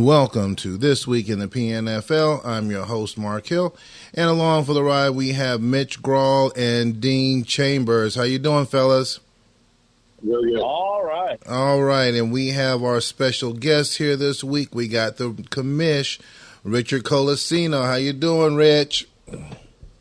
Welcome to This Week in the PNFL. I'm your host, Mark Hill. And along for the ride, we have Mitch Grawl and Dean Chambers. How you doing, fellas? Really good. All right. All right, and we have our special guest here this week. We got the commish, Richard Colasino. How you doing, Rich?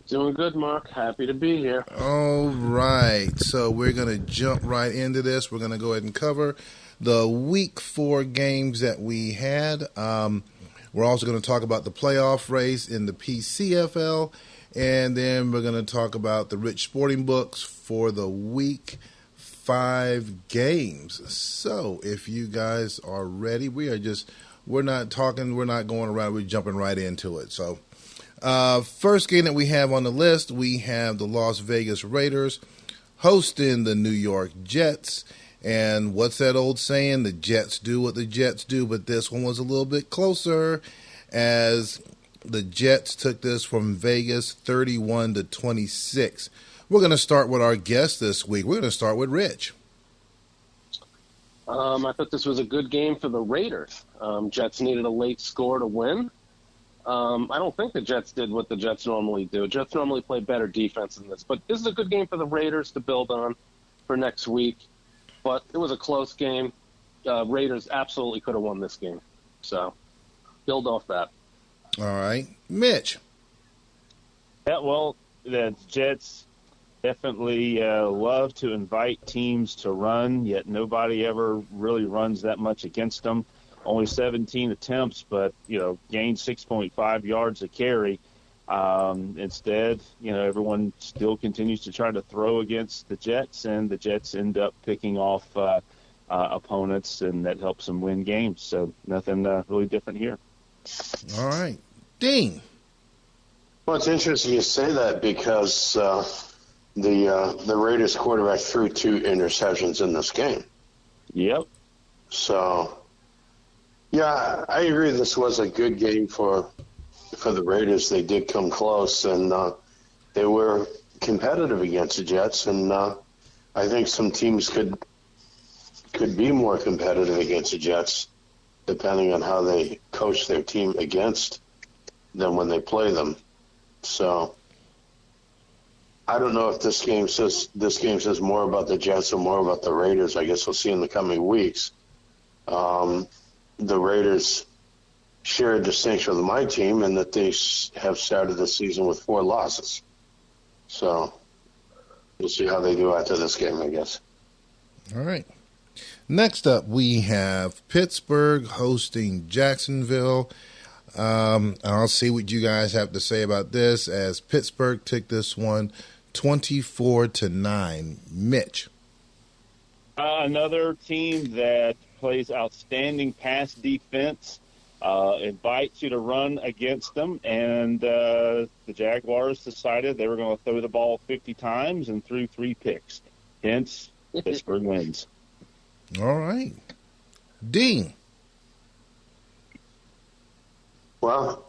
Doing good, Mark. Happy to be here. All right, so we're going to jump right into this. We're going to go ahead and cover the Week 4 games that we had. We're also going to talk about the playoff race in the PCFL, and then we're going to talk about the Rich Sporting Books for the Week 5 games. So if you guys are ready, we're not talking, we're not going around, we're jumping right into it. So first game that we have on the list, we have the Las Vegas Raiders hosting the New York Jets. And what's that old saying? The Jets do what the Jets do, but this one was a little bit closer as the Jets took this from Vegas 31-26. We're going to start with our guest this week. We're going to start with Rich. I thought this was a good game for the Raiders. Jets needed a late score to win. I don't think the Jets did what the Jets normally do. Jets normally play better defense than this, but this is a good game for the Raiders to build on for next week. But it was a close game. Raiders absolutely could have won this game. So, build off that. All right. Mitch. Yeah, well, the Jets definitely love to invite teams to run, yet nobody ever really runs that much against them. Only 17 attempts, but, gained 6.5 yards a carry. Instead, everyone still continues to try to throw against the Jets, and the Jets end up picking off opponents, and that helps them win games. So nothing really different here. All right. Dean. Well, it's interesting you say that because the Raiders quarterback threw 2 interceptions in this game. Yep. So, yeah, I agree this was a good game for the Raiders. They did come close, and they were competitive against the Jets, and I think some teams could be more competitive against the Jets depending on how they coach their team against them when they play them. So I don't know if this game says more about the Jets or more about the Raiders. I guess we'll see in the coming weeks. The Raiders share a distinction with my team in that they have started the season with 4 losses. So we'll see how they do after this game, I guess. All right. Next up, we have Pittsburgh hosting Jacksonville. I'll see what you guys have to say about this as Pittsburgh took this one 24-9. Mitch. Another team that plays outstanding pass defense. Invites you to run against them, and the Jaguars decided they were going to throw the ball 50 times and threw 3 picks. Hence, Pittsburgh wins. All right. Dean. Well,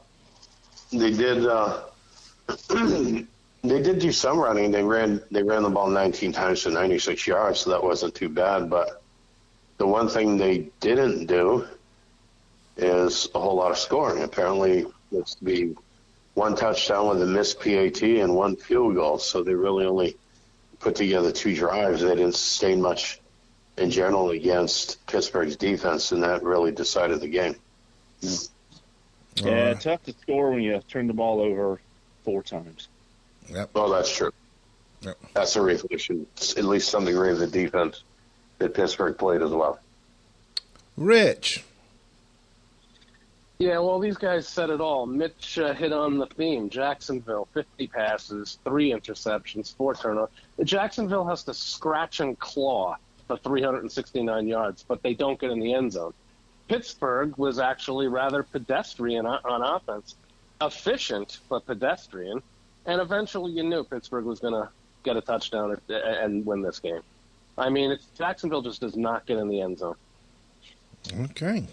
they did they did do some running. They ran the ball 19 times for 96 yards, so that wasn't too bad. But the one thing they didn't do is a whole lot of scoring. Apparently, it's to be 1 touchdown with a missed PAT and 1 field goal. So they really only put together 2 drives. They didn't sustain much in general against Pittsburgh's defense, and that really decided the game. Yeah, tough to score when you turn the ball over 4 times. Yep. Oh, that's true. Yep. That's a reflection. It's at least something great of the defense that Pittsburgh played as well. Rich. Yeah, well, these guys said it all. Mitch hit on the theme. Jacksonville, 50 passes, 3 interceptions, 4 turnovers. Jacksonville has to scratch and claw for 369 yards, but they don't get in the end zone. Pittsburgh was actually rather pedestrian on offense. Efficient, but pedestrian. And eventually you knew Pittsburgh was going to get a touchdown and win this game. I mean, Jacksonville just does not get in the end zone. Okay.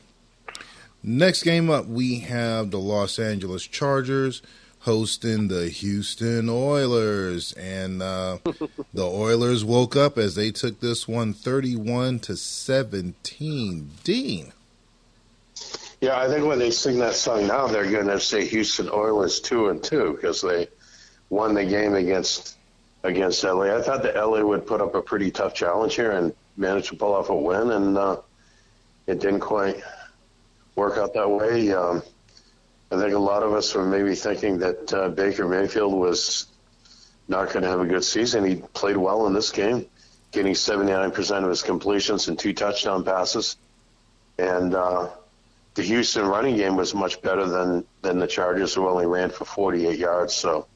Next game up, we have the Los Angeles Chargers hosting the Houston Oilers. And the Oilers woke up as they took this one 31-17. Dean. Yeah, I think when they sing that song now, they're going to say Houston Oilers 2-2 because they won the game against LA. I thought that LA would put up a pretty tough challenge here and manage to pull off a win, and it didn't quite work out that way. I think a lot of us were maybe thinking that Baker Mayfield was not going to have a good season. He played well in this game, getting 79% of his completions and 2 touchdown passes. And the Houston running game was much better than the Chargers, who only ran for 48 yards. So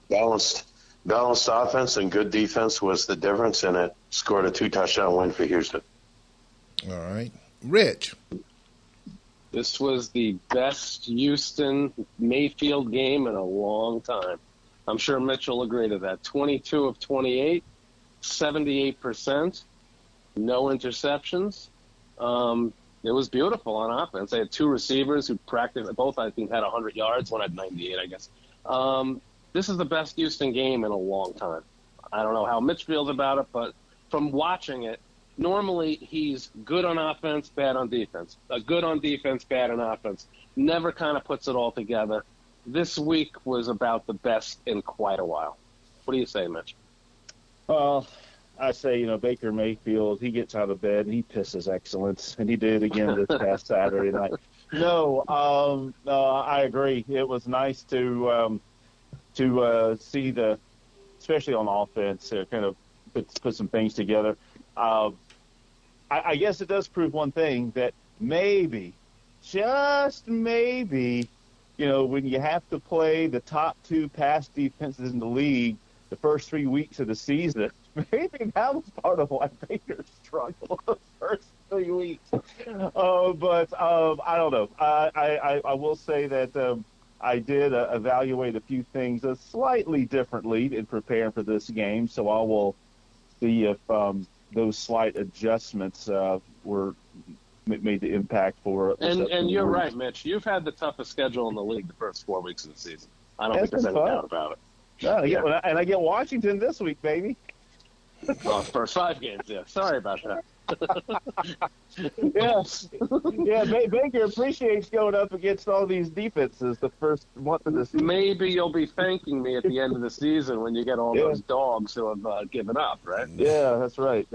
balanced offense and good defense was the difference, and it scored a 2-touchdown win for Houston. All right. Rich. This was the best Houston Mayfield game in a long time. I'm sure Mitch will agree to that. 22 of 28, 78%, no interceptions. It was beautiful on offense. They had 2 receivers who practiced. Both, I think, had 100 yards. One had 98, I guess. This is the best Houston game in a long time. I don't know how Mitch feels about it, but from watching it, normally he's good on offense, bad on defense. Good on defense, bad on offense. Never kind of puts it all together. This week was about the best in quite a while. What do you say, Mitch? Well, I say, Baker Mayfield, he gets out of bed and he pisses excellence, and he did again this past Saturday night. No, I agree. It was nice to see especially on offense, kind of put some things together. I guess it does prove one thing, that maybe, just maybe, when you have to play the top 2 pass defenses in the league the first 3 weeks of the season, maybe that was part of why Baker struggled the first 3 weeks. But I don't know. I will say that I did evaluate a few things slightly differently in preparing for this game, so I will see if those slight adjustments were made the impact for it. And you're right, Mitch. You've had the toughest schedule in the league the first 4 weeks of the season. I don't think there's any doubt about it. No, and I get Washington this week, baby. Well, first 5 games, yeah. Sorry about that. Baker appreciates going up against all these defenses the first month of the season. Maybe you'll be thanking me at the end of the season when you get all those dogs who have given up, right? Yeah, that's right.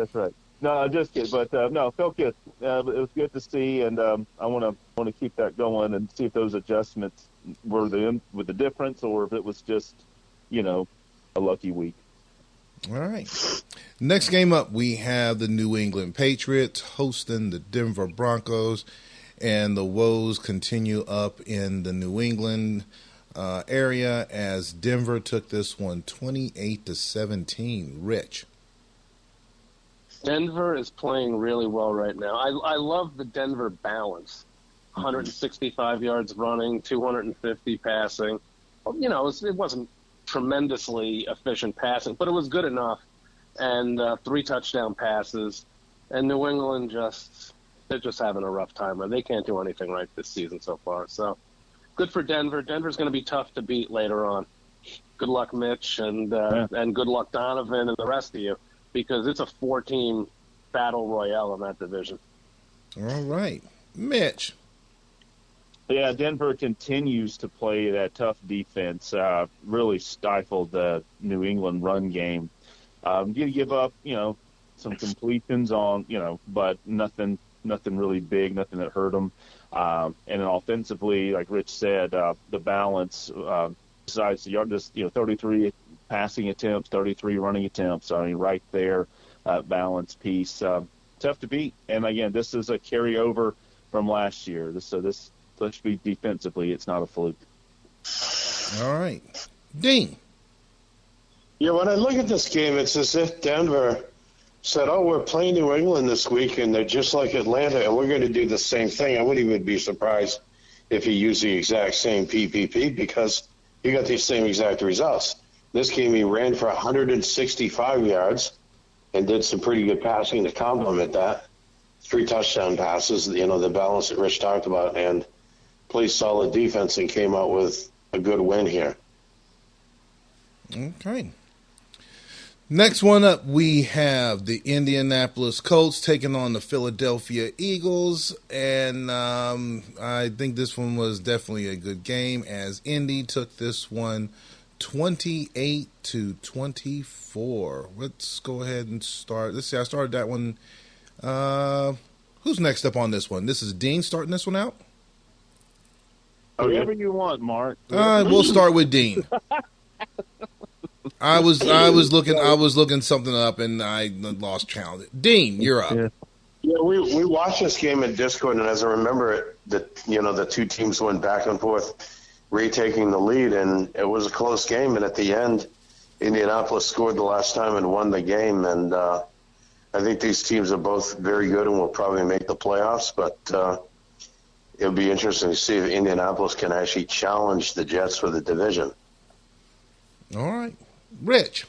No, just kidding. But no, felt good. It was good to see, and I want to keep that going and see if those adjustments were with the difference, or if it was just, a lucky week. All right. Next game up, we have the New England Patriots hosting the Denver Broncos, and the woes continue up in the New England area as Denver took this one 28-17. Rich. Denver is playing really well right now. I love the Denver balance. 165 yards running, 250 passing. It wasn't tremendously efficient passing, but it was good enough. And 3 touchdown passes. And New England they're just having a rough time. They can't do anything right this season so far. So good for Denver. Denver's going to be tough to beat later on. Good luck, Mitch, and good luck, Donovan, and the rest of you, because it's a 4-team battle royale in that division. All right. Mitch. Yeah, Denver continues to play that tough defense. Really stifled the New England run game. You give up, some completions on, but nothing really big, nothing that hurt them. And then offensively, like Rich said, the balance, besides the yard, 33 passing attempts, 33 running attempts. I mean, right there, balance piece, tough to beat. And again, this is a carryover from last year. Let's be defensively, it's not a fluke. All right. Dean. Yeah, when I look at this game, it's as if Denver said, we're playing New England this week, and they're just like Atlanta, and we're going to do the same thing. I wouldn't even be surprised if he used the exact same PPP, because he got these same exact results. This game, he ran for 165 yards and did some pretty good passing to complement that. 3 touchdown passes, the balance that Rich talked about, and played solid defense and came out with a good win here. Okay. Next one up, we have the Indianapolis Colts taking on the Philadelphia Eagles, and I think this one was definitely a good game as Indy took this one 28-24. Let's go ahead and start. Let's see, I started that one. Who's next up on this one? This is Dean starting this one out. Whatever you want, Mark. We'll start with Dean. I was looking something up and I lost count. Dean, you're up. Yeah, we watched this game in Discord, and as I remember it, the two teams went back and forth, retaking the lead, and it was a close game. And at the end, Indianapolis scored the last time and won the game. And I think these teams are both very good and will probably make the playoffs. But it'll be interesting to see if Indianapolis can actually challenge the Jets for the division. All right. Rich.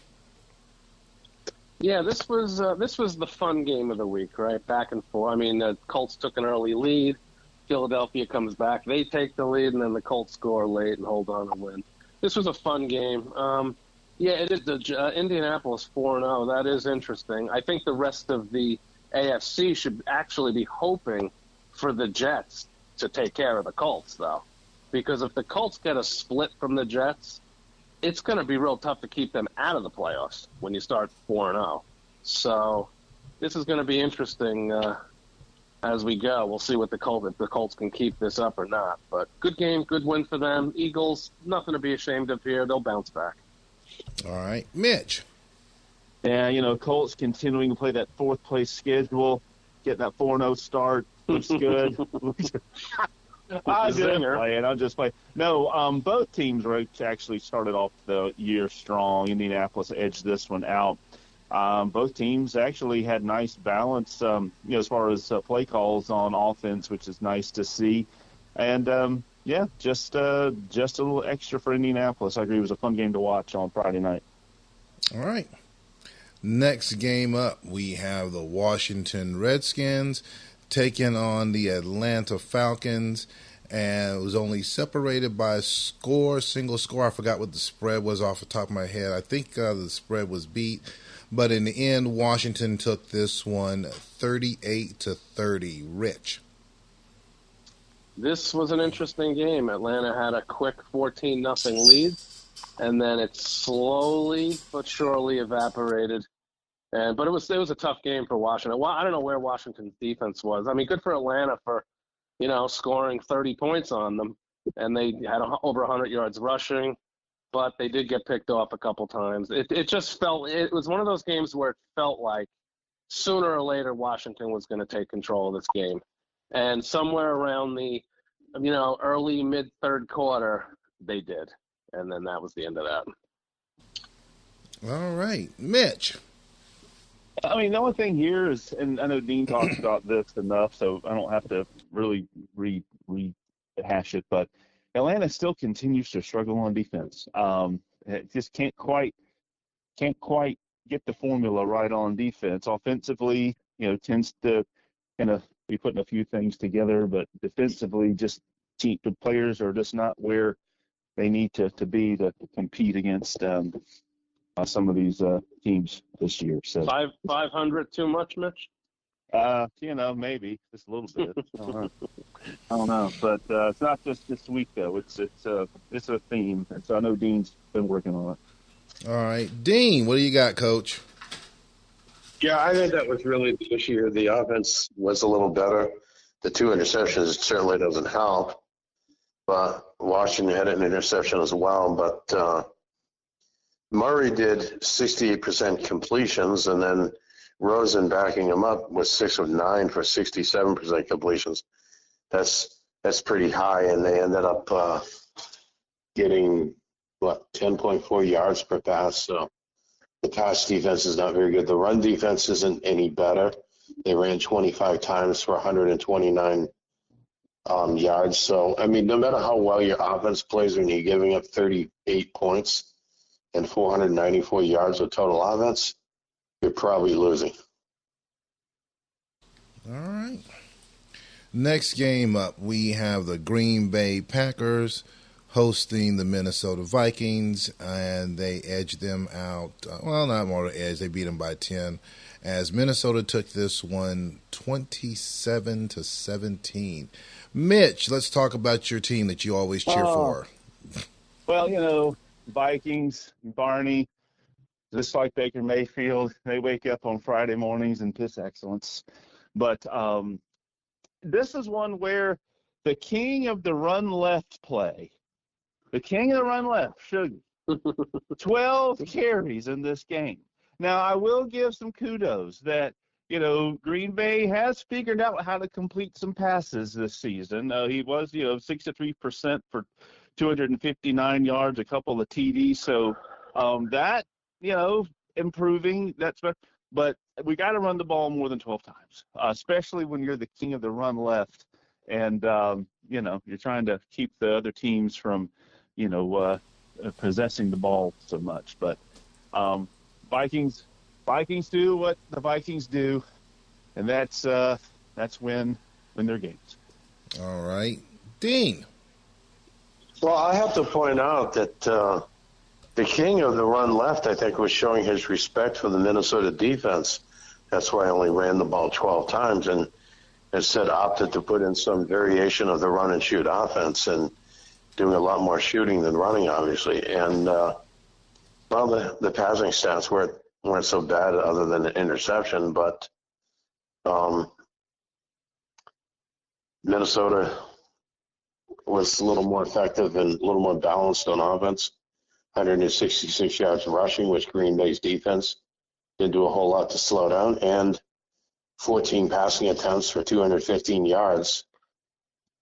Yeah, this was the fun game of the week, right? Back and forth. I mean, the Colts took an early lead. Philadelphia comes back. They take the lead, and then the Colts score late and hold on and win. This was a fun game. Yeah, it is. Indianapolis 4-0. That is interesting. I think the rest of the AFC should actually be hoping for the Jets to take care of the Colts, though. Because if the Colts get a split from the Jets, it's going to be real tough to keep them out of the playoffs when you start 4-0. So this is going to be interesting as we go. We'll see what if the Colts can keep this up or not. But good game, good win for them. Eagles, nothing to be ashamed of here. They'll bounce back. All right. Mitch. Yeah, Colts continuing to play that fourth-place schedule, getting that 4-0 start. Looks good. I'm just playing. No, both teams actually started off the year strong. Indianapolis edged this one out. Both teams actually had nice balance, as far as play calls on offense, which is nice to see. And just a little extra for Indianapolis. I agree, it was a fun game to watch on Friday night. All right. Next game up, we have the Washington Redskins taking on the Atlanta Falcons, and it was only separated by a single score. I forgot what the spread was off the top of my head. I think the spread was beat, but in the end, Washington took this one 38-30. Rich. This was an interesting game. Atlanta had a quick 14-0 lead, and then it slowly but surely evaporated. But it was a tough game for Washington. Well, I don't know where Washington's defense was. I mean, good for Atlanta for, scoring 30 points on them, and they had over 100 yards rushing, but they did get picked off a couple times. It just felt – it was one of those games where it felt like sooner or later Washington was going to take control of this game. And somewhere around the, early, mid-third quarter, they did. And then that was the end of that. All right. Mitch. I mean, the only thing here is, and I know Dean talks about this enough, so I don't have to really rehash it, but Atlanta still continues to struggle on defense. It just can't quite get the formula right on defense. Offensively, tends to kind of be putting a few things together, but defensively, just the players are just not where they need to be to compete against some of these teams this year. So 500 too much, Mitch? Maybe just a little bit. I don't know, but it's not just this week though. It's a theme, and so I know Dean's been working on it. All right, Dean, what do you got, Coach? Yeah, I think that was really the issue here. The offense was a little better. The 2 interceptions certainly doesn't help, but Washington had an interception as well. But Murray did 68% completions, and then Rosen backing him up was 6 of 9 for 67% completions. That's pretty high, and they ended up getting 10.4 yards per pass. So the pass defense is not very good. The run defense isn't any better. They ran 25 times for 129 yards. So I mean, no matter how well your offense plays, when you're giving up 38 points and 494 yards of total offense, you're probably losing. All right. Next game up, we have the Green Bay Packers hosting the Minnesota Vikings, and they edged them out. Well, not more of an edge. They beat them by 10, as Minnesota took this one 27-17. Mitch, let's talk about your team that you always cheer for. Well, Vikings, Barney, just like Baker Mayfield, they wake up on Friday mornings and piss excellence. But this is one where the king of the run left play, the king of the run left, Sugar, 12 carries in this game. Now, I will give some kudos that, Green Bay has figured out how to complete some passes this season. He was, 63% for 259 yards, a couple of TDs. So that, improving. But we got to run the ball more than 12 times, especially when you're the king of the run left. And, you're trying to keep the other teams from, possessing the ball so much. But Vikings do what the Vikings do, and that's win their games. All right. Dean. Well, I have to point out that the king of the run left, I think, was showing his respect for the Minnesota defense. That's why I only ran the ball 12 times and instead opted to put in some variation of the run and shoot offense and doing a lot more shooting than running, obviously. And, the passing stats weren't so bad other than the interception, but Minnesota was a little more effective and a little more balanced on offense. 166 yards rushing, which Green Bay's defense didn't do a whole lot to slow down, and 14 passing attempts for 215 yards.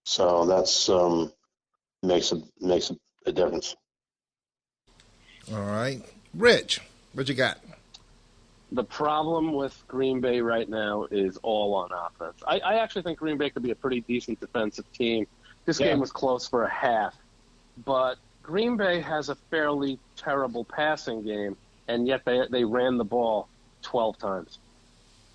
So that's makes a difference. All right. Rich, what you got? The problem with Green Bay right now is all on offense. I actually think Green Bay could be a pretty decent defensive team. This game was close for a half, but Green Bay has a fairly terrible passing game, and yet they ran the ball 12 times,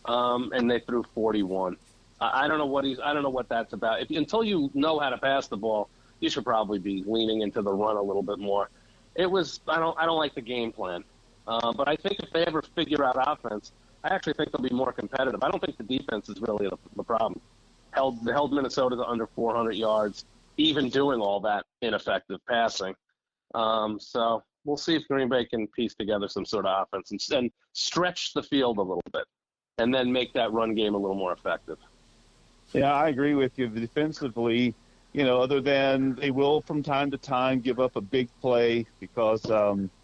and they threw 41. I don't know what that's about. Until you know how to pass the ball, you should probably be leaning into the run a little bit more. I don't like the game plan, but I think if they ever figure out offense, I actually think they'll be more competitive. I don't think the defense is really the problem. Held Minnesota to under 400 yards, even doing all that ineffective passing. So we'll see if Green Bay can piece together some sort of offense and stretch the field a little bit, and then make that run game a little more effective. Yeah, I agree with you. Defensively, other than they will from time to time give up a big play because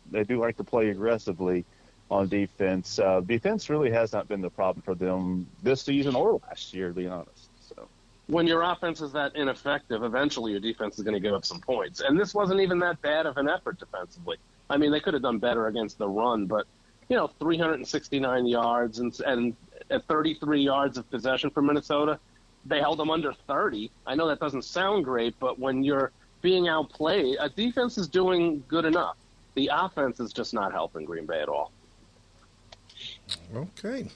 they do like to play aggressively on defense. Defense really has not been the problem for them this season or last year, to be honest. So when your offense is that ineffective, eventually your defense is going to give up some points. And this wasn't even that bad of an effort defensively. I mean, they could have done better against the run, but 369 yards and 33 yards of possession for Minnesota. They held them under 30. I know that doesn't sound great, but when you're being outplayed, a defense is doing good enough. The offense is just not helping Green Bay at all. Okay.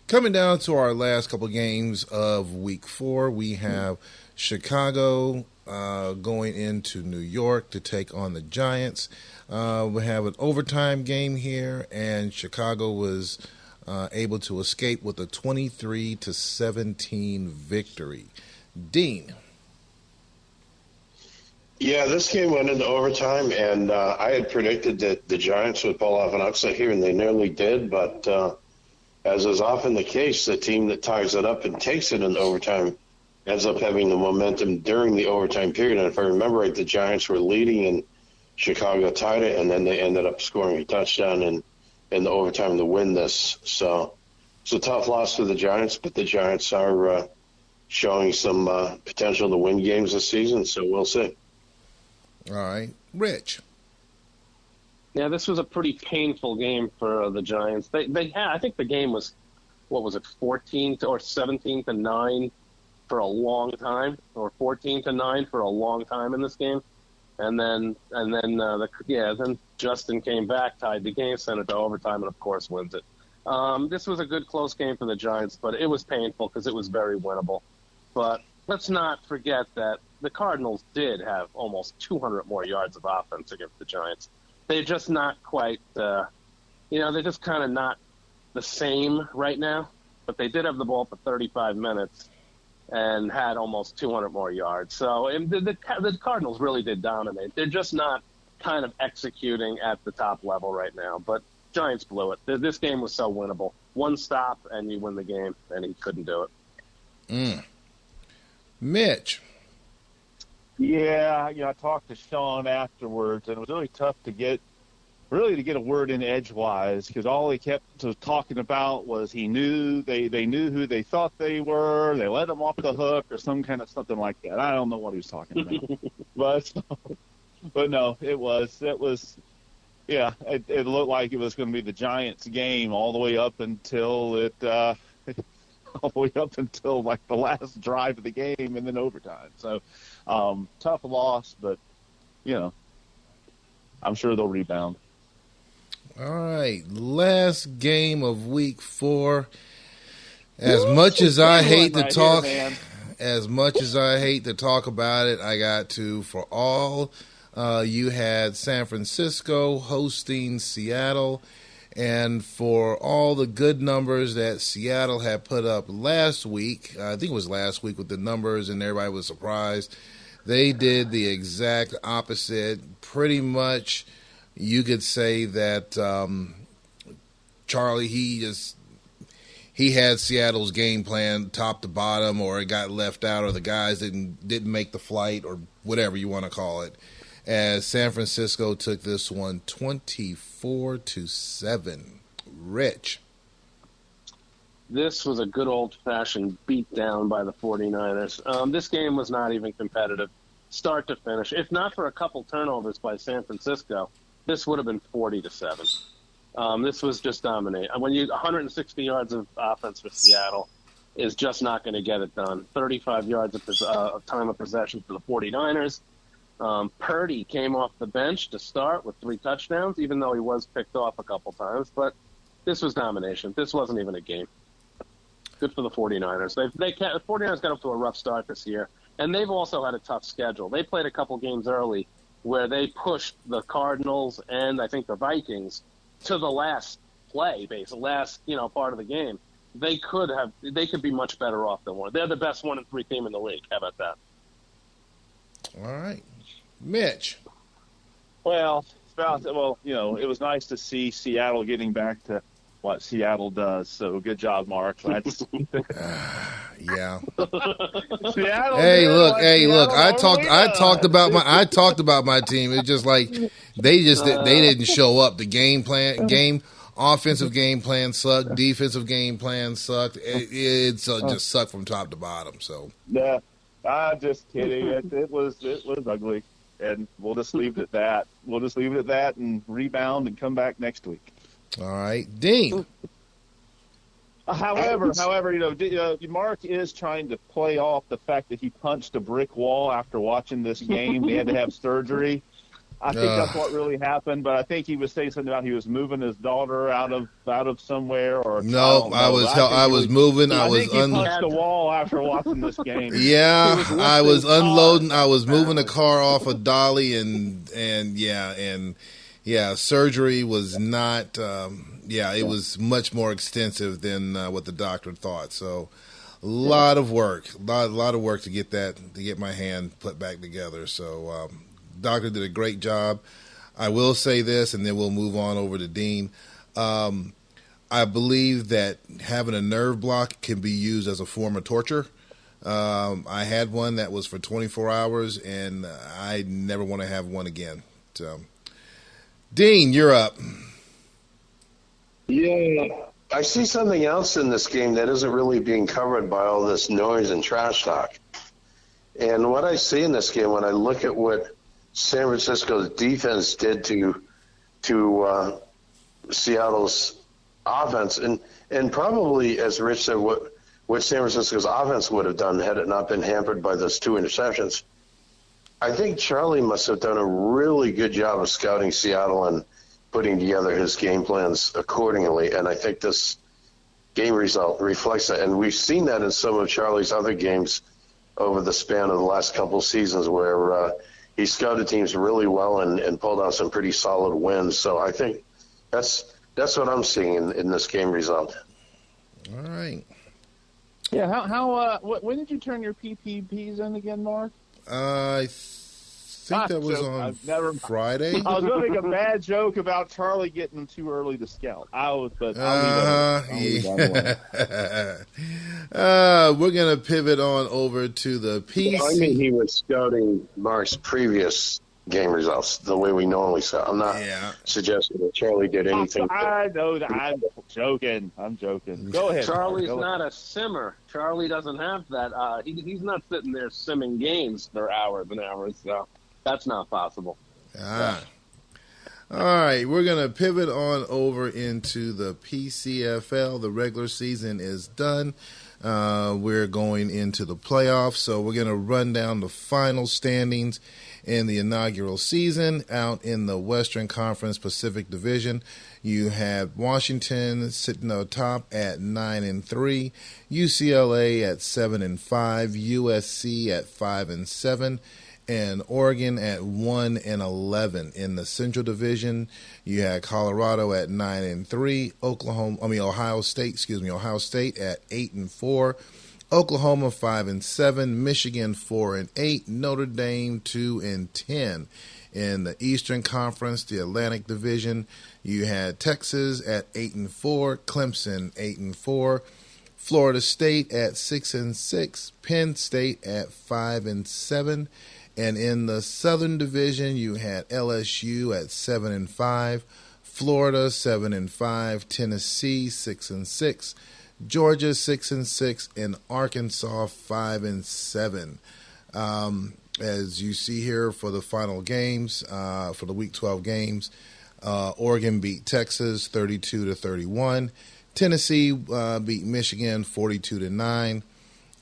Coming down to our last couple games of Week 4, we have Chicago going into New York to take on the Giants. We have an overtime game here, and Chicago was able to escape with a 23-17 victory. Dean. Yeah, this game went into overtime, and I had predicted that the Giants would pull off an upset here, and they nearly did. But as is often the case, the team that ties it up and takes it into overtime ends up having the momentum during the overtime period. And if I remember right, the Giants were leading, and Chicago tied it, and then they ended up scoring a touchdown in the overtime to win this. So it's a tough loss for the Giants, but the Giants are showing some potential to win games this season, so we'll see. All right. Rich. Yeah, this was a pretty painful game for the Giants. They had, I think the game was, 14 or 17-9 for a long time, or 14-9 for a long time in this game. And then Justin came back, tied the game, sent it to overtime, and of course wins it. This was a good close game for the Giants, but it was painful because it was very winnable. But let's not forget that the Cardinals did have almost 200 more yards of offense against the Giants. They're just not quite, they're just kind of not the same right now. But they did have the ball for 35 minutes and had almost 200 more yards. So the Cardinals really did dominate. They're just not kind of executing at the top level right now. But Giants blew it. This game was so winnable. One stop, and you win the game, and he couldn't do it. Mitch. Yeah, I talked to Sean afterwards, and it was really tough to get a word in edgewise, because all he kept talking about was they knew who they thought they were, they let them off the hook, or something like that. I don't know what he was talking about, but no, it looked like it was going to be the Giants' game all the way up until like the last drive of the game and then overtime. So tough loss, but I'm sure they'll rebound. All right, last game of week 4. As much as I hate to talk about it, I got to. For all you had San Francisco hosting Seattle, and for all the good numbers that Seattle had put up last week, I think it was last week with the numbers, and everybody was surprised. They did the exact opposite. Pretty much, you could say that Charlie, he had Seattle's game plan top to bottom, or it got left out, or the guys didn't make the flight, or whatever you want to call it. As San Francisco took this one 24-7. Rich. This was a good old-fashioned beatdown by the 49ers. This game was not even competitive, start to finish. If not for a couple turnovers by San Francisco, this would have been 40-7. This was just dominating. 160 yards of offense for Seattle is just not going to get it done. 35 yards of time of possession for the 49ers. Purdy came off the bench to start with 3 touchdowns, even though he was picked off a couple times. But this was domination. This wasn't even a game. Good for the 49ers. The 49ers got up to a rough start this year, and they've also had a tough schedule. They played a couple games early where they pushed the Cardinals and I think the Vikings to the last play, basically, last part of the game. They could be much better off than one. They're the best 1-3 team in the league. How about that? All right, Mitch. Well, it was nice to see Seattle getting back to what Seattle does. So good job, Mark. That's yeah. Seattle. Hey, look. I talked about my team. It's just like they didn't show up. The offensive game plan sucked. Defensive game plan sucked. It just sucked from top to bottom. So yeah, I'm just kidding. It was ugly, and we'll just leave it at that. We'll just leave it at that and rebound and come back next week. All right, Dean. However, Mark is trying to play off the fact that he punched a brick wall after watching this game. He had to have surgery. I think that's what really happened. But I think he was saying something about he was moving his daughter out of somewhere. Or no, I was moving. I was punched the wall after watching this game. Yeah, I was unloading. I was moving the car off a dolly, and surgery was not. It was much more extensive than what the doctor thought. So, a lot of work to get my hand put back together. So, doctor did a great job. I will say this, and then we'll move on over to Dean. I believe that having a nerve block can be used as a form of torture. I had one that was for 24 hours, and I never want to have one again. So, Dean, you're up. Yeah, I see something else in this game that isn't really being covered by all this noise and trash talk. And what I see in this game, when I look at what San Francisco's defense did to Seattle's offense, and probably, as Rich said, what San Francisco's offense would have done had it not been hampered by those 2 interceptions, I think Charlie must have done a really good job of scouting Seattle and putting together his game plans accordingly. And I think this game result reflects that. And we've seen that in some of Charlie's other games over the span of the last couple of seasons, where he scouted teams really well and pulled out some pretty solid wins. So I think that's what I'm seeing in this game result. All right. Yeah. When did you turn your PPPs in again, Mark? I think that was on Friday. I was going to make a bad joke about Charlie getting them too early to scout. I'll leave that alone. We're going to pivot on over to the PC. Well, I mean, he was scouting Mark's previous game results the way we normally scout. I'm not suggesting that Charlie did anything. I know that. I'm joking. Go ahead. Charlie's not a simmer. Charlie doesn't have that. He's not sitting there simming games for hours and hours. So that's not possible. All right, we're going to pivot on over into the PCFL. The regular season is done. We're going into the playoffs, so we're going to run down the final standings in the inaugural season. Out in the Western Conference Pacific Division, you have Washington sitting on top at 9-3, UCLA at 7-5, USC at 5-7. And Oregon at 1-11. In the Central Division, you had Colorado at 9-3, Ohio State at 8-4, Oklahoma 5-7, Michigan 4-8, Notre Dame 2-10. In the Eastern Conference, the Atlantic Division, you had Texas at 8-4, Clemson 8-4, Florida State at 6-6, Penn State at 5-7. And in the Southern Division, you had LSU at 7-5, Florida 7-5, Tennessee 6-6, Georgia 6-6, and Arkansas 5-7. As you see here for the final games, for the Week 12 games, Oregon beat Texas 32-31. Tennessee beat Michigan 42-9.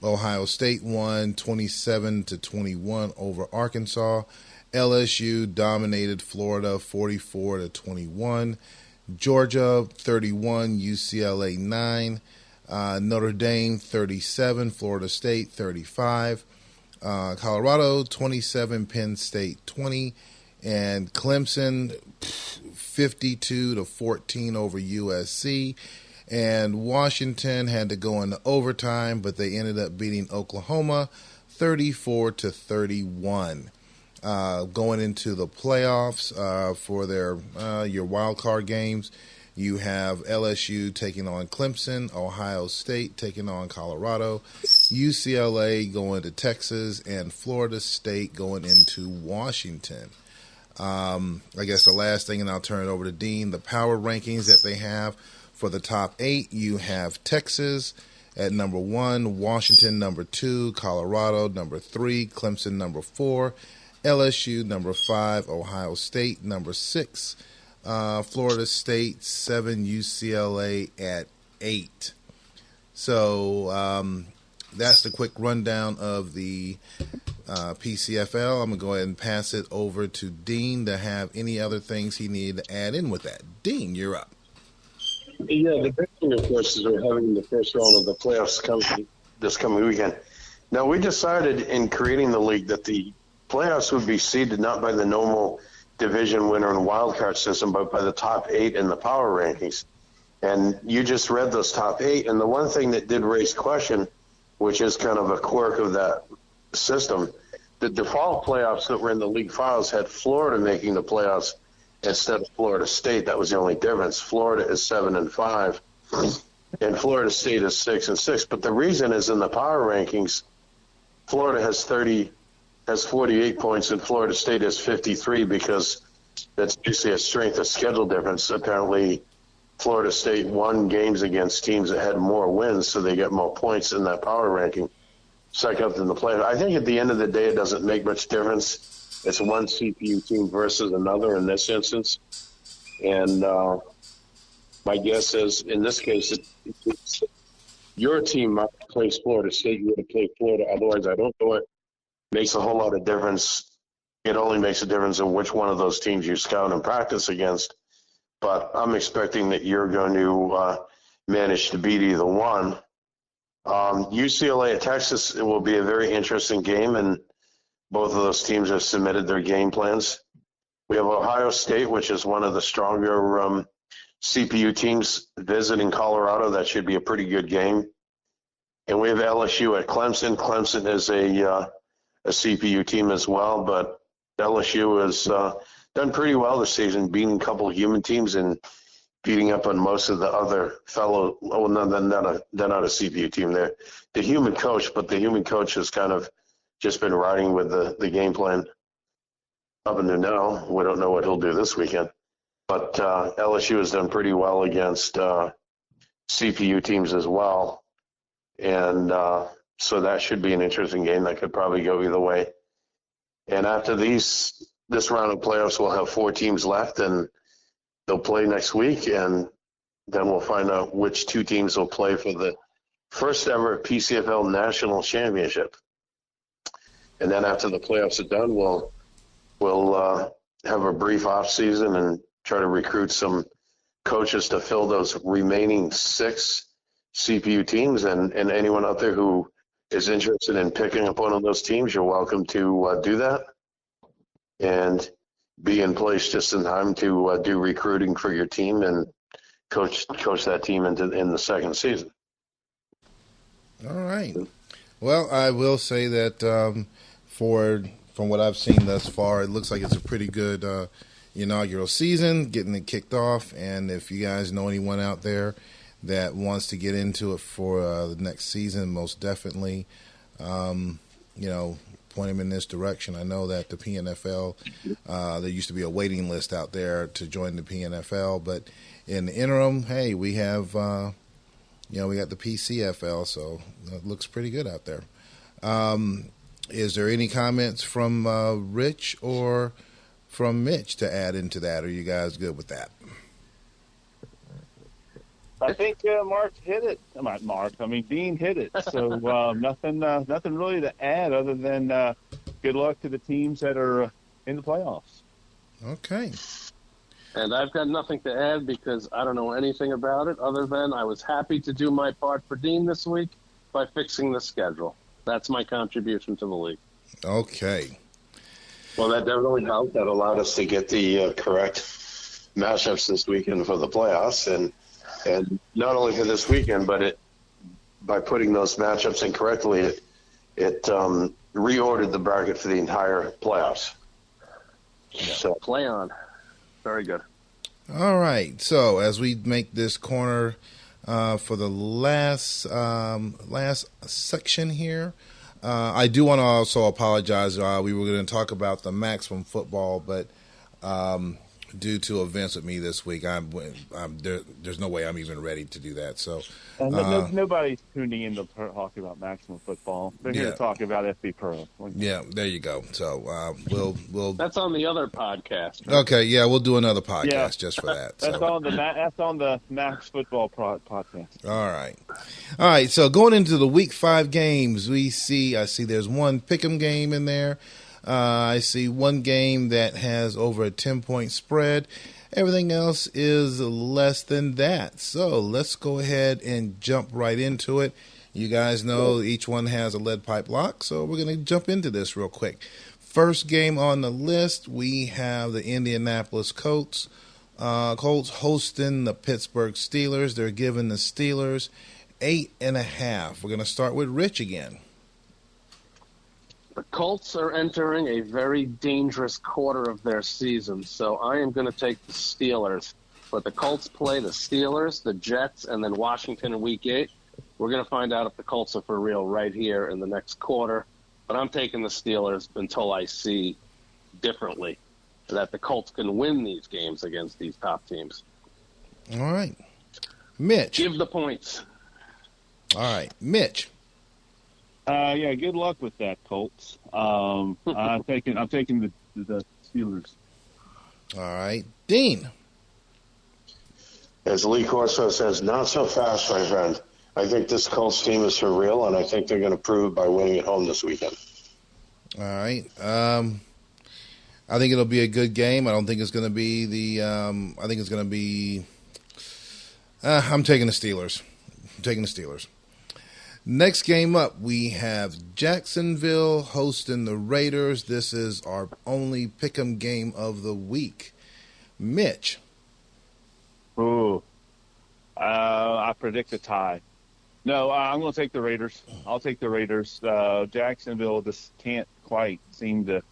Ohio State won 27-21 over Arkansas. LSU dominated Florida 44-21. Georgia 31, UCLA 9. Notre Dame 37, Florida State 35. Colorado 27, Penn State 20. And Clemson 52-14 over USC. And Washington had to go into overtime, but they ended up beating Oklahoma 34-31. Going into the playoffs for their your wild card games, you have LSU taking on Clemson, Ohio State taking on Colorado, UCLA going to Texas, and Florida State going into Washington. I guess the last thing, and I'll turn it over to Dean, the power rankings that they have. For the top 8, you have Texas at number 1, Washington number 2, Colorado number 3, Clemson number 4, LSU number 5, Ohio State number 6, Florida State 7, UCLA at 8. So that's the quick rundown of the PCFL. I'm going to go ahead and pass it over to Dean to have any other things he needed to add in with that. Dean, you're up. Yeah, the big thing, of course, is we're having the first round of the playoffs this coming weekend. Now, we decided in creating the league that the playoffs would be seeded not by the normal division winner and wild card system, but by the top 8 in the power rankings. And you just read those top 8, and the one thing that did raise question, which is kind of a quirk of that system, the default playoffs that were in the league files had Florida making the playoffs instead of Florida State. That was the only difference. Florida is 7-5, and Florida State is 6-6. But the reason is in the power rankings, Florida has 48 points, and Florida State has 53 because that's basically a strength of schedule difference. Apparently, Florida State won games against teams that had more wins, so they get more points in that power ranking. Second up in the playoff. I think at the end of the day, it doesn't make much difference. It's one CPU team versus another in this instance. And my guess is, in this case, it's your team might plays Florida State, you would have played Florida. Otherwise, I don't know it makes a whole lot of difference. It only makes a difference in which one of those teams you scout and practice against. But I'm expecting that you're going to manage to beat either one. UCLA at Texas, it will be a very interesting game, and both of those teams have submitted their game plans. We have Ohio State, which is one of the stronger CPU teams, visiting Colorado. That should be a pretty good game. And we have LSU at Clemson. Clemson is a CPU team as well, but LSU has done pretty well this season, beating a couple of human teams and beating up on most of the other fellow. Oh, no, they're not a CPU team. They're the human coach, but the human coach has kind of just been riding with the game plan up until now. We don't know what he'll do this weekend. But LSU has done pretty well against CPU teams as well. And so that should be an interesting game that could probably go either way. And after this round of playoffs, we'll have 4 teams left, and they'll play next week. And then we'll find out which 2 teams will play for the first ever PCFL National Championship. And then after the playoffs are done, we'll have a brief off season and try to recruit some coaches to fill those remaining 6 CPU teams. And anyone out there who is interested in picking up one of those teams, you're welcome to do that and be in place just in time to do recruiting for your team and coach that team in the second season. All right. Well, I will say that from what I've seen thus far, it looks like it's a pretty good inaugural season, getting it kicked off. And if you guys know anyone out there that wants to get into it for the next season, most definitely, point them in this direction. I know that the PNFL, there used to be a waiting list out there to join the PNFL, but in the interim, hey, we have, we got the PCFL, so it looks pretty good out there. Is there any comments from Rich or from Mitch to add into that? Are you guys good with that? I think Mark hit it. Dean hit it. So nothing really to add other than good luck to the teams that are in the playoffs. Okay. And I've got nothing to add because I don't know anything about it other than I was happy to do my part for Dean this week by fixing the schedule. That's my contribution to the league. Okay. Well, that definitely helped. That allowed us to get the correct matchups this weekend for the playoffs. And not only for this weekend, but by putting those matchups in correctly, it reordered the bracket for the entire playoffs. Yeah. So play on. Very good. All right. So as we make this corner for the last section here, I do want to also apologize. We were going to talk about the maximum football, but due to events with me this week, there's no way I'm even ready to do that. So nobody's tuning in to talk about maximum football. They're here to talk about FB Pro. Yeah, there you go. So we'll. That's on the other podcast. Right? Okay, yeah, we'll do another podcast just for that. That's on the Max Football podcast. All right. So going into the Week 5 games, I see there's one pick'em game in there. I see one game that has over a 10-point spread. Everything else is less than that. So let's go ahead and jump right into it. You guys know each one has a lead pipe lock, so we're going to jump into this real quick. First game on the list, we have the Indianapolis Colts. Colts hosting the Pittsburgh Steelers. They're giving the Steelers 8.5. We're going to start with Rich again. The Colts are entering a very dangerous quarter of their season, so I am going to take the Steelers. But the Colts play the Steelers, the Jets, and then Washington in Week 8. We're going to find out if the Colts are for real right here in the next quarter. But I'm taking the Steelers until I see differently that the Colts can win these games against these top teams. All right. Mitch. Give the points. All right. Mitch. Good luck with that, Colts. I'm taking the Steelers. All right, Dean. As Lee Corso says, not so fast, my friend. I think this Colts team is for real, and I think they're going to prove by winning at home this weekend. All right. I think it'll be a good game. I don't think it's going to be I think it's going to be. I'm taking the Steelers. Next game up, we have Jacksonville hosting the Raiders. This is our only pick'em game of the week. Mitch. Ooh. I predict a tie. No, I'm going to take the Raiders. I'll take the Raiders. Jacksonville just can't quite seem to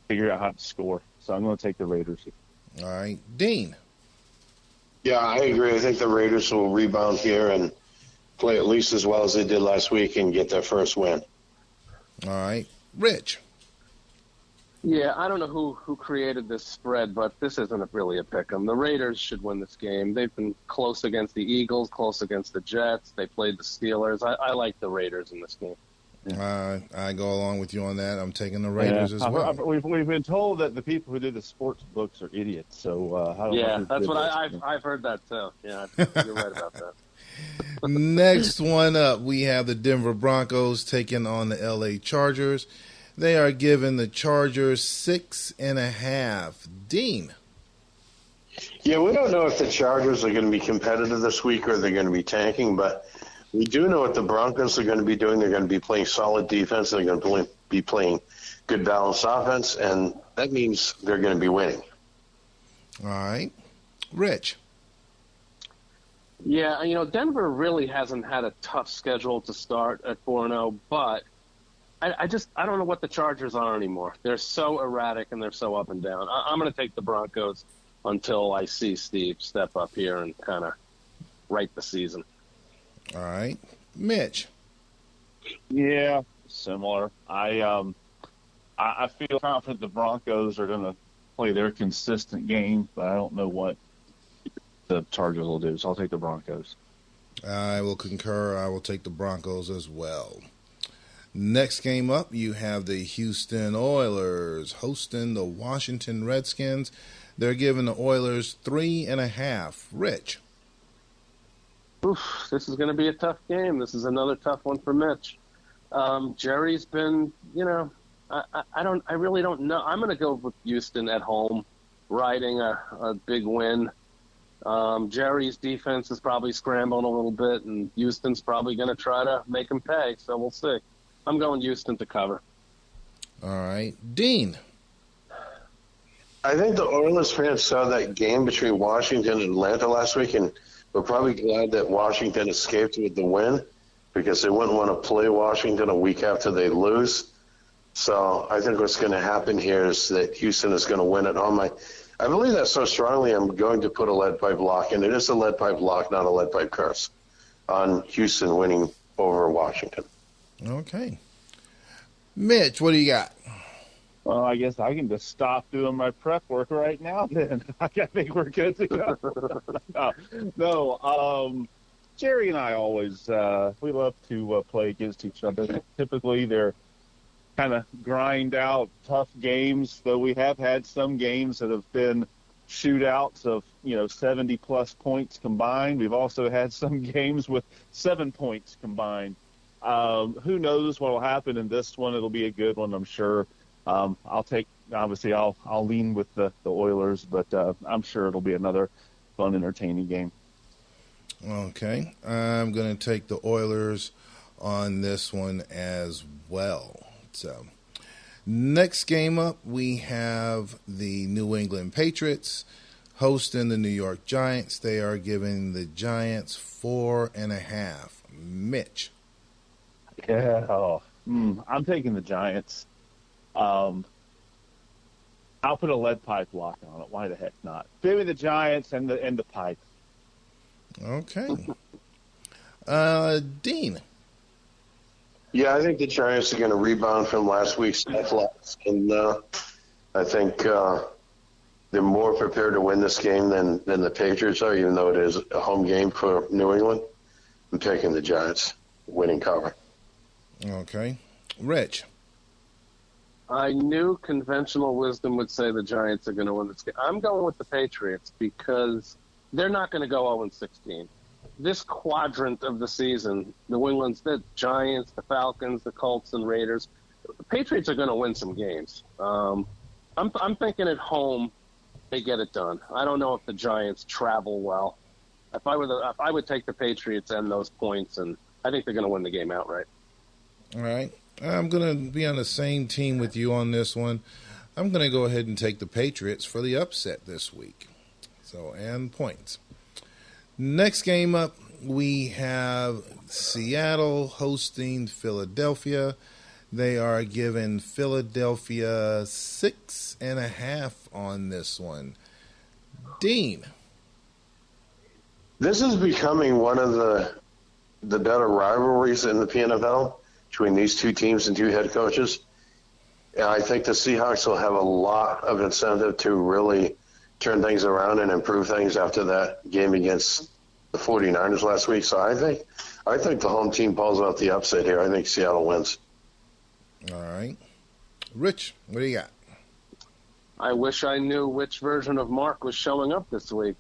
figure out how to score. So I'm going to take the Raiders. All right. Dean. Yeah, I agree. I think the Raiders will rebound here and play at least as well as they did last week and get their first win. All right. Rich. Yeah, I don't know who created this spread, but this isn't really a pick 'em. The Raiders should win this game. They've been close against the Eagles, close against the Jets. They played the Steelers. I like the Raiders in this game. I go along with you on that. I'm taking the Raiders as well. We've been told that the people who do the sports books are idiots. So I don't know that's what I've heard that too. Yeah, you're right about that. Next one up, we have the Denver Broncos taking on the LA Chargers. They are giving the Chargers 6.5. Dean. Yeah, we don't know if the Chargers are going to be competitive this week or they're going to be tanking, but we do know what the Broncos are going to be doing. They're going to be playing solid defense. They're going to be playing good balanced offense, and that means they're going to be winning. All right. Rich. Yeah, Denver really hasn't had a tough schedule to start at 4-0, but I don't know what the Chargers are anymore. They're so erratic and they're so up and down. I'm going to take the Broncos until I see Steve step up here and kind of right the season. All right. Mitch. Yeah, similar. I feel confident the Broncos are going to play their consistent game, but I don't know what the Chargers will do, so I'll take the Broncos. I will concur. I will take the Broncos as well. Next game up, you have the Houston Oilers hosting the Washington Redskins. They're giving the Oilers 3.5. Rich. Oof, this is going to be a tough game. This is another tough one for Mitch. Jerry's been, I really don't know. I'm going to go with Houston at home, riding a big win. Jerry's defense is probably scrambling a little bit, and Houston's probably going to try to make him pay, so we'll see. I'm going Houston to cover. All right. Dean. I think the Oilers fans saw that game between Washington and Atlanta last week, and we're probably glad that Washington escaped with the win because they wouldn't want to play Washington a week after they lose. So I think what's going to happen here is that Houston is going to win at home. I believe that so strongly I'm going to put a lead pipe lock, and it is a lead pipe lock, not a lead pipe curse, on Houston winning over Washington. Okay. Mitch, what do you got? Well, I guess I can just stop doing my prep work right now then. I think we're good to go. Jerry and I always, we love to play against each other. Typically, they're kind of grind out tough games, though we have had some games that have been shootouts of 70-plus points combined. We've also had some games with 7 points combined. Who knows what will happen in this one? It'll be a good one, I'm sure. I'll lean with the Oilers, but I'm sure it'll be another fun, entertaining game. Okay. I'm going to take the Oilers on this one as well. So, next game up, we have the New England Patriots hosting the New York Giants. They are giving the Giants 4.5. Mitch. Yeah, I'm taking the Giants. I'll put a lead pipe lock on it. Why the heck not? Give me the Giants and the pipe. Okay. Dean. Yeah, I think the Giants are going to rebound from last week's loss, and I think they're more prepared to win this game than the Patriots are, even though it is a home game for New England. I'm taking the Giants winning cover. Okay. Rich. I knew conventional wisdom would say the Giants are going to win this game. I'm going with the Patriots because they're not going to go 0-16. This quadrant of the season, New England's the Giants, the Falcons, the Colts, and Raiders. The Patriots are going to win some games. I'm thinking at home they get it done. I don't know if the Giants travel well. If I would take the Patriots and those points and I think they're going to win the game outright. All right. I'm going to be on the same team with you on this one. I'm going to go ahead and take the Patriots for the upset this week. So, and points. Next game up, we have Seattle hosting Philadelphia. They are giving Philadelphia 6.5 on this one. Dean. This is becoming one of the better rivalries in the PNFL between these two teams and two head coaches. And I think the Seahawks will have a lot of incentive to really turn things around and improve things after that game against the 49ers last week. So I think the home team pulls out the upset here. I think Seattle wins. All right. Rich, what do you got? I wish I knew which version of Mark was showing up this week.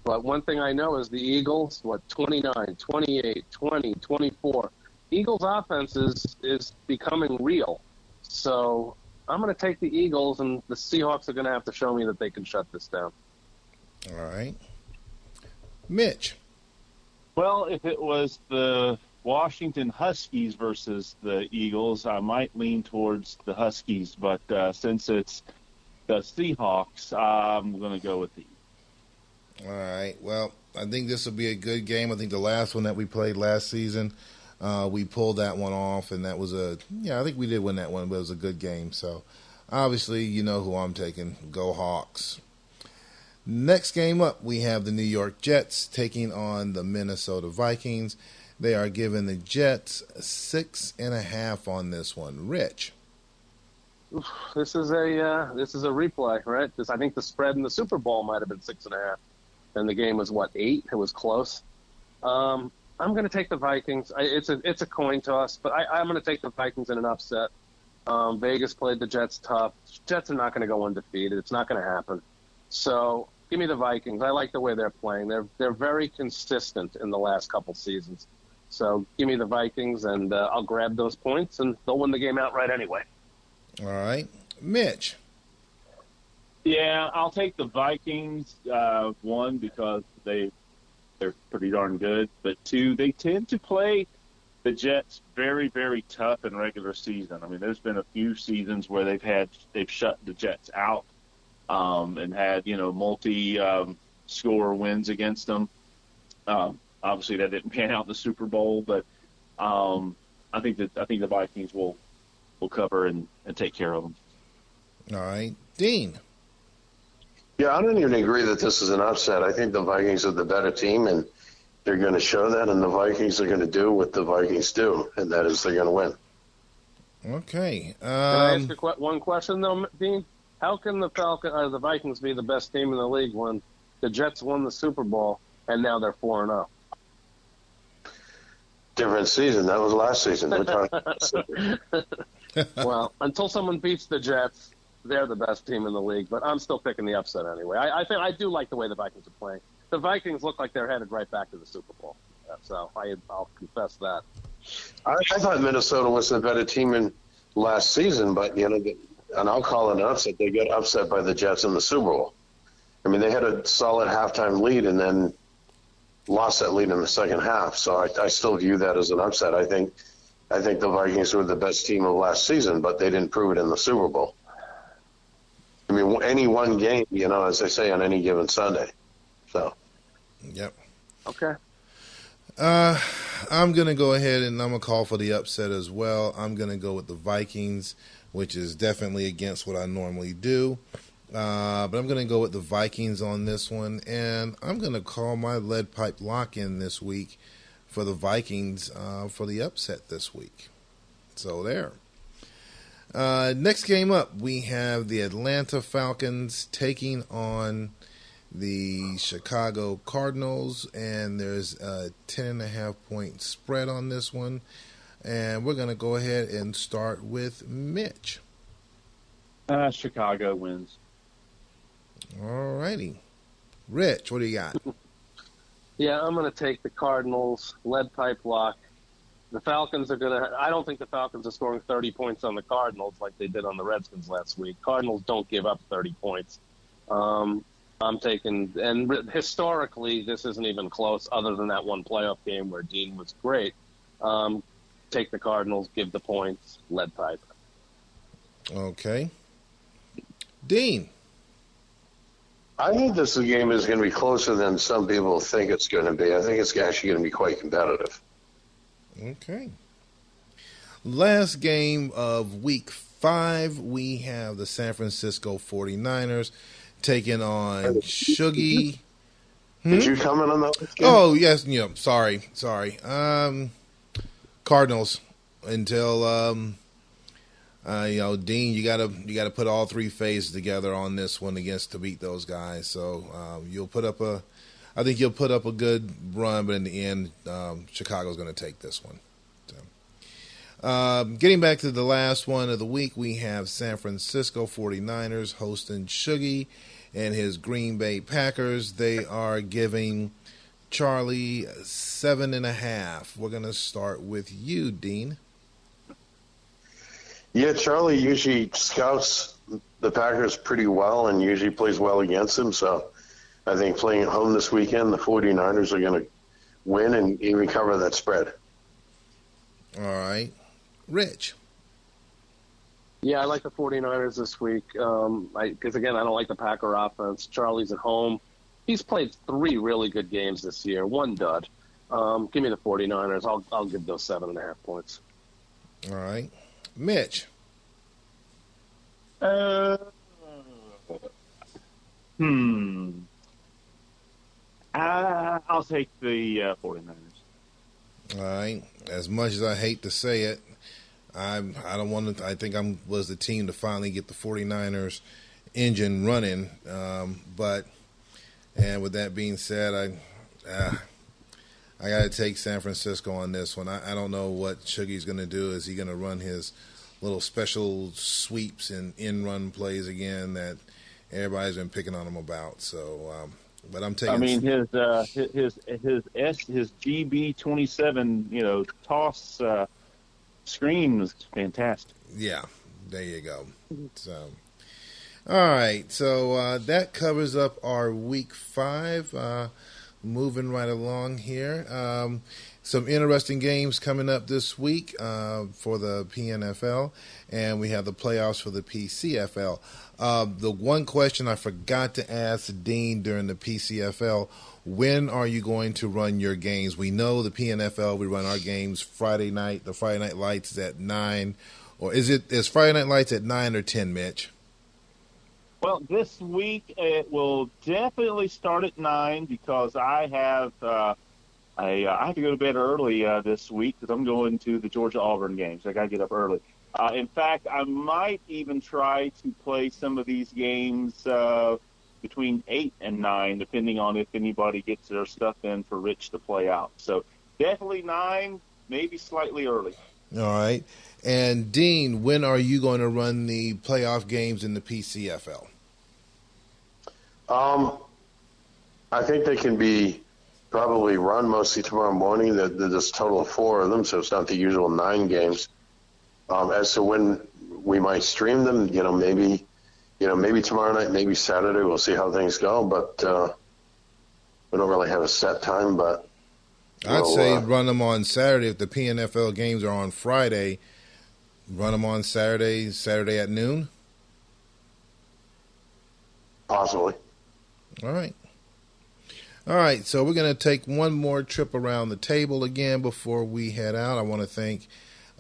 But one thing I know is the Eagles, 29, 28, 20, 24. Eagles' offense is becoming real. So I'm going to take the Eagles, and the Seahawks are going to have to show me that they can shut this down. All right. Mitch. Well, if it was the Washington Huskies versus the Eagles, I might lean towards the Huskies. But since it's the Seahawks, I'm going to go with the Eagles. All right. Well, I think this will be a good game. I think the last one that we played last season, we pulled that one off, and that was I think we did win that one, but it was a good game. So, obviously, you know who I'm taking. Go Hawks. Next game up, we have the New York Jets taking on the Minnesota Vikings. They are giving the Jets 6.5 on this one. Rich. This is a replay, right? I think the spread in the Super Bowl might have been 6.5. And the game was 8? It was close. I'm going to take the Vikings. It's a coin toss, but I'm going to take the Vikings in an upset. Vegas played the Jets tough. Jets are not going to go undefeated. It's not going to happen. So give me the Vikings. I like the way they're playing. They're very consistent in the last couple seasons. So give me the Vikings, and I'll grab those points, and they'll win the game outright anyway. All right, Mitch. Yeah, I'll take the Vikings, one, because they're pretty darn good, but two, they tend to play the Jets very, very tough in regular season. I mean, there's been a few seasons where they've shut the Jets out and had, multi-score wins against them. Obviously, that didn't pan out in the Super Bowl, but I think the Vikings will cover and take care of them. All right, Dean. Yeah, I don't even agree that this is an upset. I think the Vikings are the better team, and they're going to show that, and the Vikings are going to do what the Vikings do, and that is they're going to win. Okay. Can I ask you one question, though, Dean? How can the Vikings be the best team in the league when the Jets won the Super Bowl and now they're 4-0? Different season. That was last season. We're talking. Well, until someone beats the Jets, they're the best team in the league. But I'm still picking the upset anyway. I do like the way the Vikings are playing. The Vikings look like they're headed right back to the Super Bowl. So I'll confess that. I thought Minnesota was the better team in last season, but and I'll call it an upset. They got upset by the Jets in the Super Bowl. I mean, they had a solid halftime lead and then lost that lead in the second half. So I still view that as an upset. I think the Vikings were the best team of last season, but they didn't prove it in the Super Bowl. I mean, any one game, as they say, on any given Sunday. So. Yep. Okay. I'm going to go ahead and I'm going to call for the upset as well. I'm going to go with the Vikings, which is definitely against what I normally do. But I'm going to go with the Vikings on this one, and I'm going to call my lead pipe lock-in this week for the Vikings for the upset this week. So there. Next game up, we have the Atlanta Falcons taking on the Chicago Cardinals, and there's a 10.5-point spread on this one. And we're going to go ahead and start with Mitch. Chicago wins. All righty. Rich, what do you got? Yeah, I'm going to take the Cardinals, lead pipe lock. The Falcons are going to – I don't think the Falcons are scoring 30 points on the Cardinals like they did on the Redskins last week. Cardinals don't give up 30 points. I'm taking – and historically, this isn't even close other than that one playoff game where Dean was great. Take the Cardinals, give the points, lead pipe. Okay. Dean. I think this game is going to be closer than some people think it's going to be. I think it's actually going to be quite competitive. Okay. Last game of week 5, we have the San Francisco 49ers taking on Shuggy. Did you comment on that game? Oh, yes. Sorry. Cardinals until Dean, you gotta put all 3 phases together on this one to beat those guys. So I think you'll put up a good run, but in the end, Chicago's going to take this one. So, getting back to the last one of the week, we have San Francisco 49ers hosting Shuggy and his Green Bay Packers. They are giving Charlie 7.5. We're going to start with you, Dean. Yeah, Charlie usually scouts the Packers pretty well and usually plays well against them. So I think playing at home this weekend, the 49ers are going to win and even cover that spread. All right. Rich. Yeah, I like the 49ers this week because, again, I don't like the Packer offense. Charlie's at home. He's played 3 really good games this year, 1 dud. Give me the 49ers. I'll give those 7.5 points. All right. Mitch. I'll take the 49ers. All right. As much as I hate to say it, I don't want to. I think I was the team to finally get the 49ers engine running. But with that being said, I got to take San Francisco on this one. I don't know what Shuggy's going to do. Is he going to run his little special sweeps and in-run plays again that everybody's been picking on him about? So, but I'm taking. I mean, his GB27, toss screen was fantastic. Yeah, there you go. So, all right. So that covers up our week 5. Moving right along here. Some interesting games coming up this week for the PNFL, and we have the playoffs for the PCFL. The one question I forgot to ask Dean during the PCFL, when are you going to run your games? We know the PNFL, we run our games Friday night. The Friday Night Lights is at 9. Or is Friday Night Lights at 9 or 10, Mitch? Well, this week it will definitely start at 9 because I have I have to go to bed early this week because I'm going to the Georgia-Auburn game, so I got to get up early. In fact, I might even try to play some of these games between 8 and 9, depending on if anybody gets their stuff in for Rich to play out. So definitely 9, maybe slightly early. All right. And, Dean, when are you going to run the playoff games in the PCFL? I think they can be probably run mostly tomorrow morning. There's a total of 4 of them, so it's not the usual 9 games. As to when we might stream them, maybe tomorrow night, maybe Saturday. We'll see how things go, but we don't really have a set time. But I'd say run them on Saturday. If the PNFL games are on Friday, run them on Saturday at noon? Possibly. All right, so we're going to take one more trip around the table again before we head out. I want to thank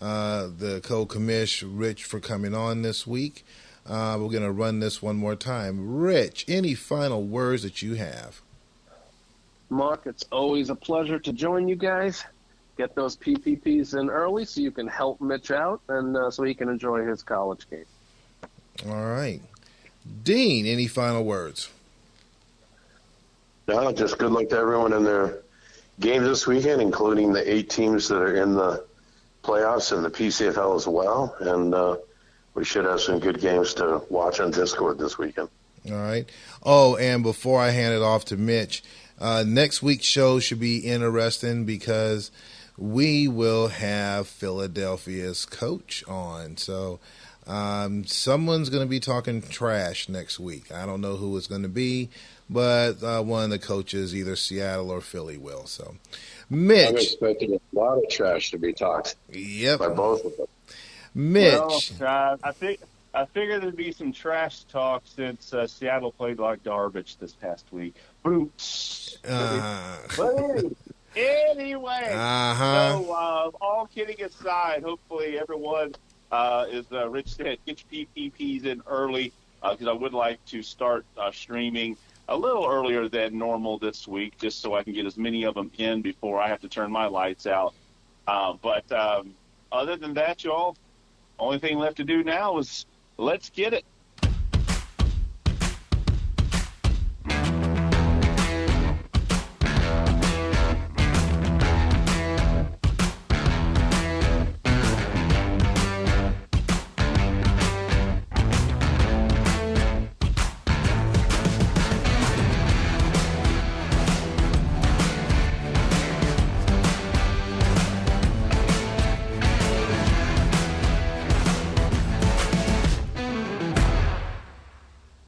the co-commish, Rich, for coming on this week. We're going to run this one more time. Rich, any final words that you have? Mark, it's always a pleasure to join you guys. Get those PPPs in early so you can help Mitch out and so he can enjoy his college game. All right. Dean, any final words? No, just good luck to everyone in their games this weekend, including the 8 teams that are in the playoffs and the PCFL as well. And we should have some good games to watch on Discord this weekend. All right. Oh, and before I hand it off to Mitch, next week's show should be interesting because we will have Philadelphia's coach on. So Someone's going to be talking trash next week. I don't know who it's going to be, but one of the coaches, either Seattle or Philly, will. So, Mitch. I'm expecting a lot of trash to be talked by both of them. Mitch. Well, I figured there'd be some trash talk since Seattle played like garbage this past week. Boots. Anyway, so all kidding aside, hopefully everyone is Rich said, get your PPPs in early because I would like to start streaming a little earlier than normal this week, just so I can get as many of them in before I have to turn my lights out. But other than that, y'all, only thing left to do now is let's get it.